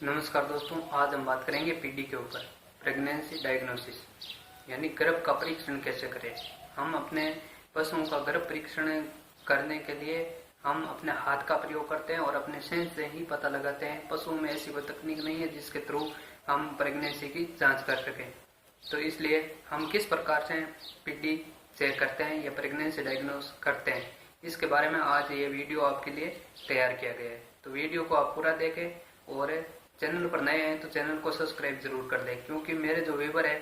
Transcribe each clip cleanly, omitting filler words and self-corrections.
नमस्कार दोस्तों, आज हम बात करेंगे पीडी के ऊपर। प्रेगनेंसी डायग्नोसिस यानी गर्भ का परीक्षण कैसे करें। हम अपने पशुओं का गर्भ परीक्षण करने के लिए हम अपने हाथ का प्रयोग करते हैं और अपने सेंस से ही पता लगाते हैं। पशुओं में ऐसी कोई तकनीक नहीं है जिसके थ्रू हम प्रेगनेंसी की जांच कर सकें। तो इसलिए हम किस प्रकार से पीडी चेक करते हैं या प्रेगनेंसी डायग्नोस करते हैं, इसके बारे में आज ये वीडियो आपके लिए तैयार किया गया है। तो वीडियो को आप पूरा देखें और चैनल पर नए हैं तो चैनल को सब्सक्राइब जरूर कर लें, क्योंकि मेरे जो व्यूवर है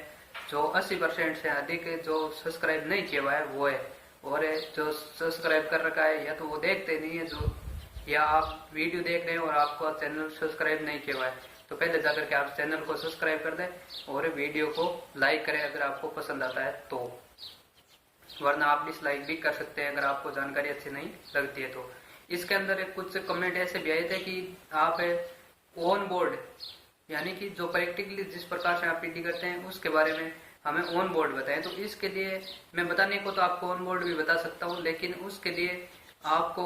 जो 80% से अधिक जो सब्सक्राइब नहीं किया हुआ है वो है, और जो सब्सक्राइब कर रखा है या तो वो देखते नहीं है, जो या आप वीडियो देख रहे हैं और आपको चैनल सब्सक्राइब नहीं किया हुआ है तो पहले जाकर के आप चैनल को सब्सक्राइब कर दें और वीडियो को लाइक करें अगर आपको पसंद आता है तो, वरना आप डिसलाइक भी कर सकते हैं अगर आपको जानकारी अच्छी नहीं लगती है तो। इसके अंदर कुछ कमेंट ऐसे भी आए थे कि आप ऑन बोर्ड यानी कि जो प्रैक्टिकली जिस प्रकार से आप पीडी करते हैं उसके बारे में हमें ऑन बोर्ड बताएं। तो इसके लिए मैं बताने को तो आपको ऑन बोर्ड भी बता सकता हूं, लेकिन उसके लिए आपको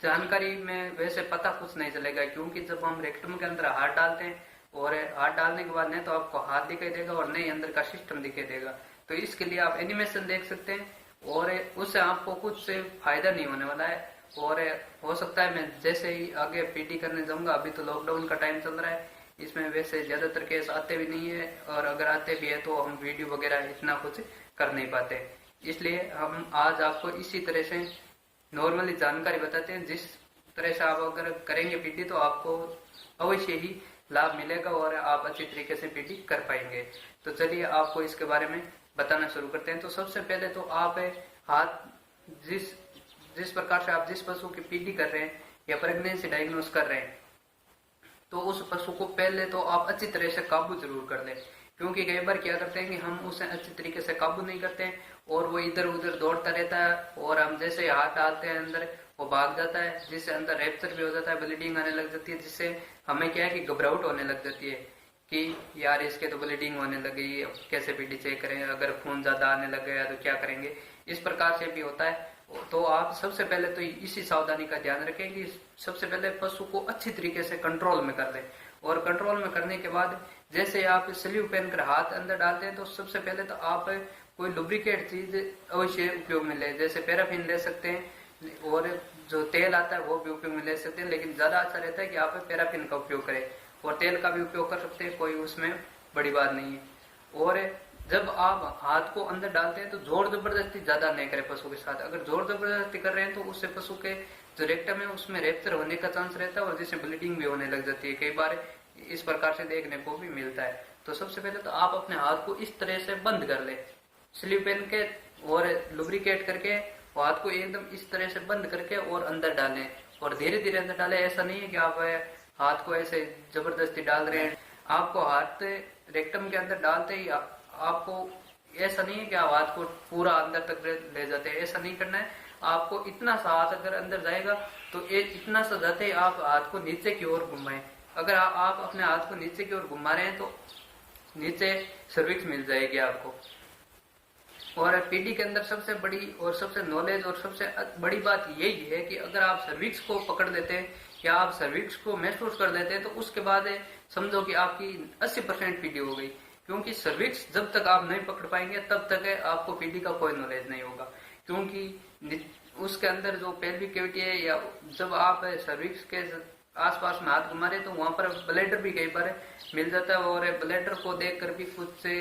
जानकारी में वैसे पता कुछ नहीं चलेगा, क्योंकि जब हम रेक्टम के अंदर हाथ डालते हैं और हाथ डालने के बाद नहीं तो आपको हाथ दिखाई देगा और नहीं अंदर का सिस्टम दिखाई देगा। तो इसके लिए आप एनिमेशन देख सकते हैं और उससे आपको कुछ से फायदा नहीं होने वाला है। और हो सकता है मैं जैसे ही आगे पीडी करने जाऊंगा, अभी तो लॉकडाउन का टाइम चल रहा है, इसमें वैसे ज्यादातर केस आते भी नहीं है और अगर आते भी है तो हम वीडियो वगैरह इतना कुछ कर नहीं पाते। इसलिए हम आज आपको इसी तरह से नॉर्मली जानकारी बताते हैं, जिस तरह से आप अगर करेंगे पीडी तो आपको अवश्य ही लाभ मिलेगा और आप अच्छी तरीके से पीडी कर पाएंगे। तो चलिए आपको इसके बारे में बताना शुरू करते हैं। तो सबसे पहले तो आप हाथ जिस प्रकार से आप जिस पशु की पीडी कर रहे हैं या प्रेगनेंसी डायग्नोस कर रहे हैं तो उस पशु को पहले तो आप अच्छी तरह से काबू जरूर कर लें, क्योंकि कई बार क्या करते हैं कि हम उसे अच्छी तरीके से काबू नहीं करते हैं और वो इधर उधर दौड़ता रहता है और हम जैसे हाथ डालते हैं अंदर वो भाग जाता है, जिससे अंदर रेप्चर भी हो जाता है, ब्लीडिंग आने लग जाती है, जिससे हमें क्या है कि घबराहट होने लग जाती है कि यार इसके तो ब्लीडिंग होने लग गई, कैसे पीडी चेक करें, अगर खून ज्यादा आने लग गया तो क्या करेंगे। इस प्रकार से भी होता है। तो आप सबसे पहले तो इसी सावधानी का ध्यान रखें कि सबसे पहले पशु को अच्छी तरीके से कंट्रोल में कर लें, और कंट्रोल में करने के बाद जैसे आप स्लीव पहनकर हाथ अंदर डालते हैं तो सबसे पहले तो आप कोई लुब्रिकेट चीज अवश्य उपयोग में ले, जैसे पैराफिन ले सकते हैं और जो तेल आता है वो भी उपयोग में ले सकते हैं, लेकिन ज्यादा अच्छा रहता है कि आप पैराफिन का उपयोग करें और तेल का भी उपयोग कर सकते हैं, कोई उसमें बड़ी बात नहीं है। और जब आप हाथ को अंदर डालते हैं तो जोर जबरदस्ती ज्यादा नहीं करें पशु के साथ। अगर जोर जबरदस्ती कर रहे हैं तो उससे पशु के जो रेक्टम है उसमें रेप्चर होने का चांस रहता है और जिससे ब्लीडिंग भी होने लग जाती है, कई बार इस प्रकार से देखने को भी मिलता है। तो सबसे पहले तो आप अपने हाथ को इस तरह से बंद कर ले, स्लीव पहन के और लुब्रिकेट करके हाथ को एकदम इस तरह से बंद करके और अंदर डालें और धीरे धीरे अंदर डालें। ऐसा नहीं है कि आप हाथ को ऐसे जबरदस्ती डाल रहे हैं। आपको हाथ रेक्टम के अंदर डालते ही आपको ऐसा नहीं है कि आप हाथ को पूरा अंदर तक ले जाते हैं, ऐसा नहीं करना है। आपको इतना सा हाथ अगर अंदर जाएगा तो इतना सा जाते ही आप हाथ को नीचे की ओर घुमाएं। अगर आप अपने हाथ को नीचे की ओर घुमा रहे हैं तो नीचे सर्विक्स मिल जाएगी आपको। और पीडी के अंदर सबसे बड़ी और सबसे नॉलेज और सबसे बड़ी बात यही है कि अगर आप सर्विक्स को पकड़ लेते हैं या आप सर्विक्स को महसूस कर लेते हैं तो उसके बाद समझो कि आपकी 80% पीडी हो गई, क्योंकि सर्विक्स जब तक आप नहीं पकड़ पाएंगे तब तक आपको पीडी का कोई नॉलेज नहीं होगा, क्योंकि उसके अंदर जो पेल्विक कैविटी है या जब आप सर्विक्स के आसपास में हाथ घुमा रहे तो वहां पर ब्लैडर भी कई बार मिल जाता है और ब्लैडर को देख कर भी कुछ से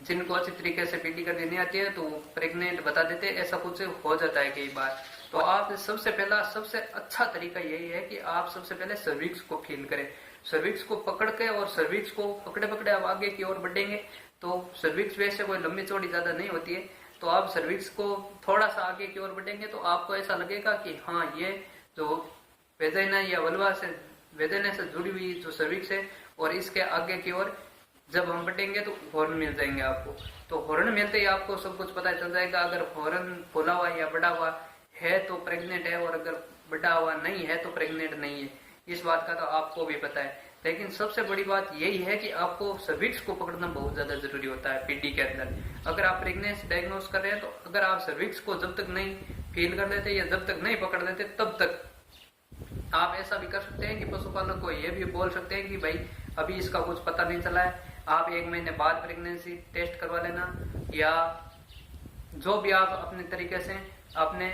जिनको अच्छी तरीके से पीडी करनी नहीं आती है तो प्रेग्नेंट बता देते हैं, ऐसा कुछ हो जाता है कई बार। तो आप सबसे अच्छा तरीका यही है कि आप सबसे पहले सर्विक्स को फील करें, सर्विक्स को पकड़ के, और सर्विक्स को पकड़े पकड़े आप आगे की ओर बढ़ेंगे तो सर्विक्स वैसे कोई लंबी चौड़ी ज्यादा नहीं होती है, तो आप सर्विक्स को थोड़ा सा आगे की ओर बढ़ेंगे तो आपको ऐसा लगेगा कि हाँ ये जो वेजाइना या वल्वा से वेजाइना से जुड़ी हुई जो सर्विक्स है और इसके आगे की ओर जब हम बढ़ेंगे तो हॉर्न मिल जाएंगे आपको। तो हॉर्न मिलते ही आपको सब कुछ पता चल जाएगा, अगर हॉर्न फूला हुआ या बड़ा हुआ है तो प्रेग्नेंट है और अगर बड़ा हुआ नहीं है तो प्रेग्नेंट नहीं है। इस बात का तो आपको भी पता है, लेकिन सबसे बड़ी बात यही है कि आपको सर्विक्स को पकड़ना बहुत ज्यादा जरूरी होता है पीडी के अंदर। अगर आप प्रेगनेंसी डायग्नोस कर रहे हैं तो अगर आप सर्विक्स को जब तक नहीं फील कर लेते या जब तक नहीं पकड़ लेते तब तक आप ऐसा भी कर सकते हैं कि पशुपालक को ये भी बोल सकते हैं कि भाई अभी इसका कुछ पता नहीं चला है, आप 1 महीने बाद प्रेगनेंसी टेस्ट करवा लेना, या जो भी आप अपने तरीके से अपने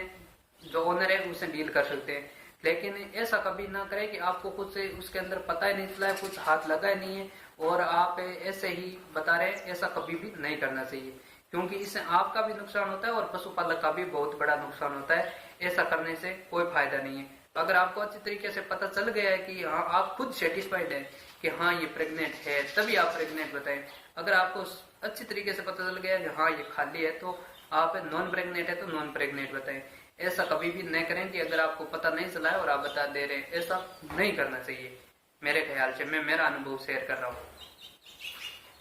जो ओनर है उससे डील कर सकते हैं। लेकिन ऐसा कभी ना करें कि आपको कुछ उसके अंदर पता ही नहीं चला है, कुछ हाथ लगा ही नहीं है और आप ऐसे ही बता रहे हैं, ऐसा कभी भी नहीं करना चाहिए, क्योंकि इससे आपका भी नुकसान होता है और पशुपालक का भी बहुत बड़ा नुकसान होता है। ऐसा करने से कोई फायदा नहीं है। अगर आपको अच्छी तरीके से पता चल गया है कि हाँ आप खुद सेटिस्फाइड है कि हाँ ये प्रेग्नेंट है, तभी आप प्रेग्नेंट बताएं। अगर आपको अच्छी तरीके से पता चल गया कि हाँ ये खाली है, तो आप नॉन प्रेग्नेंट है तो नॉन प्रेग्नेंट बताएं। ऐसा कभी भी नहीं करें कि अगर आपको पता नहीं चला है और आप बता दे रहे हैं, ऐसा नहीं करना चाहिए मेरे ख्याल से। मैं मेरा अनुभव शेयर कर रहा हूँ,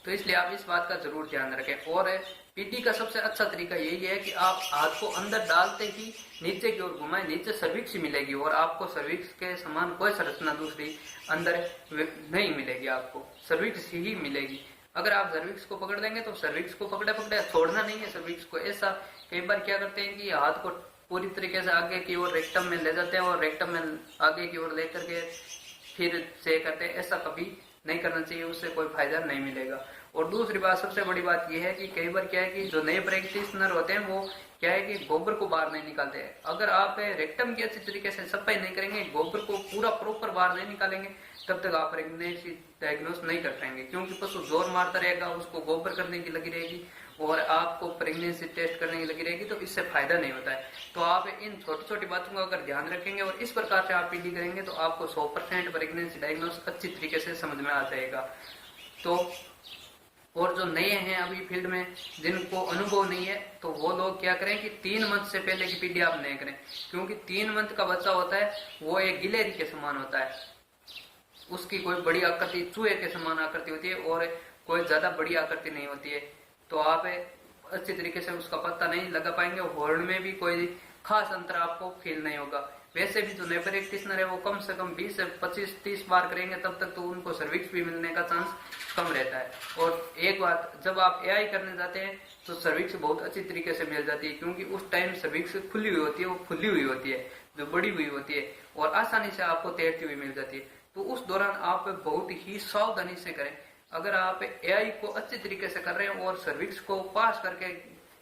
तो इसलिए आप इस बात का जरूर ध्यान रखें। और पीटी का सबसे अच्छा तरीका यही है कि आप हाथ को अंदर डालते ही नीचे की ओर घुमाएं, नीचे सर्विक्स ही मिलेगी और आपको सर्विक्स के समान कोई संरचना दूसरी अंदर नहीं मिलेगी, आपको सर्विक्स ही मिलेगी। अगर आप सर्विक्स को पकड़ देंगे तो सर्विक्स को पकड़े पकड़े छोड़ना नहीं है सर्विक्स को। ऐसा कई बार क्या करते हैं कि हाथ को पूरी तरीके से आगे की ओर रेक्टम में ले जाते हैं और रेक्टम में आगे की ओर लेकर के फिर से करते हैं। ऐसा कभी नहीं करना चाहिए, उससे कोई फायदा नहीं मिलेगा। और दूसरी बात, सबसे बड़ी बात यह है कि कई बार क्या है कि जो नए प्रैक्टिशनर होते हैं वो क्या है कि गोबर को बाहर नहीं निकालते हैं। अगर आप रेक्टम की अच्छी तरीके से सफाई नहीं करेंगे, गोबर को पूरा प्रॉपर बाहर नहीं निकालेंगे, तब तक आप प्रेगनेंसी डायग्नोस नहीं कर पाएंगे, क्योंकि पशु जोर मारता रहेगा, उसको गोबर करने की लगी रहेगी और आपको प्रेगनेंसी टेस्ट करने की लगी रहेगी, तो इससे फायदा नहीं होता है। तो आप इन छोटी छोटी बातों को अगर ध्यान रखेंगे और इस प्रकार से आप पीडी करेंगे तो आपको 100% प्रेगनेंसी डायग्नोस अच्छी तरीके से समझ में आ जाएगा। तो और जो नए हैं अभी फील्ड में, जिनको अनुभव नहीं है, तो वो लोग क्या करें कि 3 मंथ से पहले की पीडी आप नहीं करें, क्योंकि 3 मंथ का बच्चा होता है वो एक गिलेरी के समान होता है। उसकी कोई बड़ी आकृति, चूहे के समान आकृति होती है और कोई ज्यादा बड़ी आकृति नहीं होती है। तो आप अच्छी तरीके से उसका पता नहीं लगा पाएंगे, हॉर्न में भी कोई खास अंतर आपको फील नहीं होगा। वैसे भी जो नए प्रैक्टिशनर है वो कम से कम 20 से 25-30 बार करेंगे, तब तक तो उनको सर्विक्स भी मिलने का चांस कम रहता है। और एक बात, जब आप एआई करने जाते हैं तो सर्विक्स बहुत अच्छी तरीके से मिल जाती है, क्योंकि उस टाइम सर्विक्स खुली हुई होती है, वो खुली हुई होती है, जो बड़ी हुई होती है और आसानी से आपको तैरती हुई मिल जाती है। तो उस दौरान आप बहुत ही सावधानी से करें। अगर आप एआई को अच्छी तरीके से कर रहे हैं और सर्विक्स को पास करके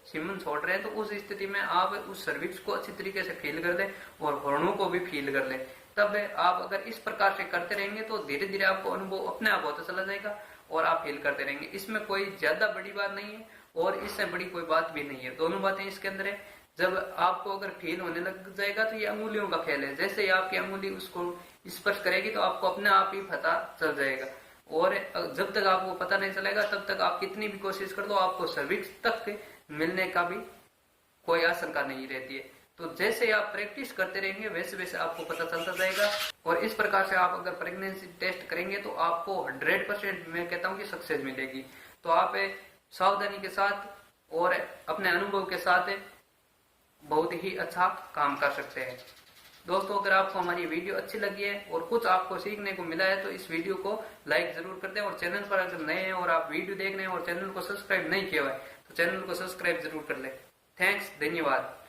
सीमन छोड़ रहे हैं, तो उस स्थिति में आप उस सर्विक्स को अच्छी तरीके से फील कर दें और हॉर्नों को भी फील कर लें। तब आप अगर इस प्रकार से करते रहेंगे तो धीरे धीरे आपको अनुभव अपने आप होता चला जाएगा और आप फील करते रहेंगे। इसमें कोई ज्यादा बड़ी बात नहीं है और इससे बड़ी कोई बात भी नहीं है, दोनों बातें इसके अंदर है। जब आपको अगर फील होने लग जाएगा तो ये अंगुलियों का खेल है, जैसे ही आपकी अंगुली उसको स्पर्श करेगी तो आपको अपने आप ही पता चल जाएगा। और जब तक आपको पता नहीं चलेगा तब तक आप कितनी भी कोशिश कर दो, आपको सर्विक्स तक मिलने का भी कोई आशंका नहीं रहती है। तो जैसे आप प्रैक्टिस करते रहेंगे वैसे वैसे आपको पता चलता जाएगा और इस प्रकार से आप अगर प्रेगनेंसी टेस्ट करेंगे तो आपको 100% मैं कहता हूँ कि सक्सेस मिलेगी। तो आप सावधानी के साथ और अपने अनुभव के साथ बहुत ही अच्छा काम कर सकते हैं। दोस्तों, अगर आपको हमारी वीडियो अच्छी लगी है और कुछ आपको सीखने को मिला है तो इस वीडियो को लाइक जरूर कर दें और चैनल पर अगर नए हैं और आप वीडियो देख रहे हैं और चैनल को सब्सक्राइब नहीं किया हुआ है तो चैनल को सब्सक्राइब जरूर कर लें। थैंक्स, धन्यवाद।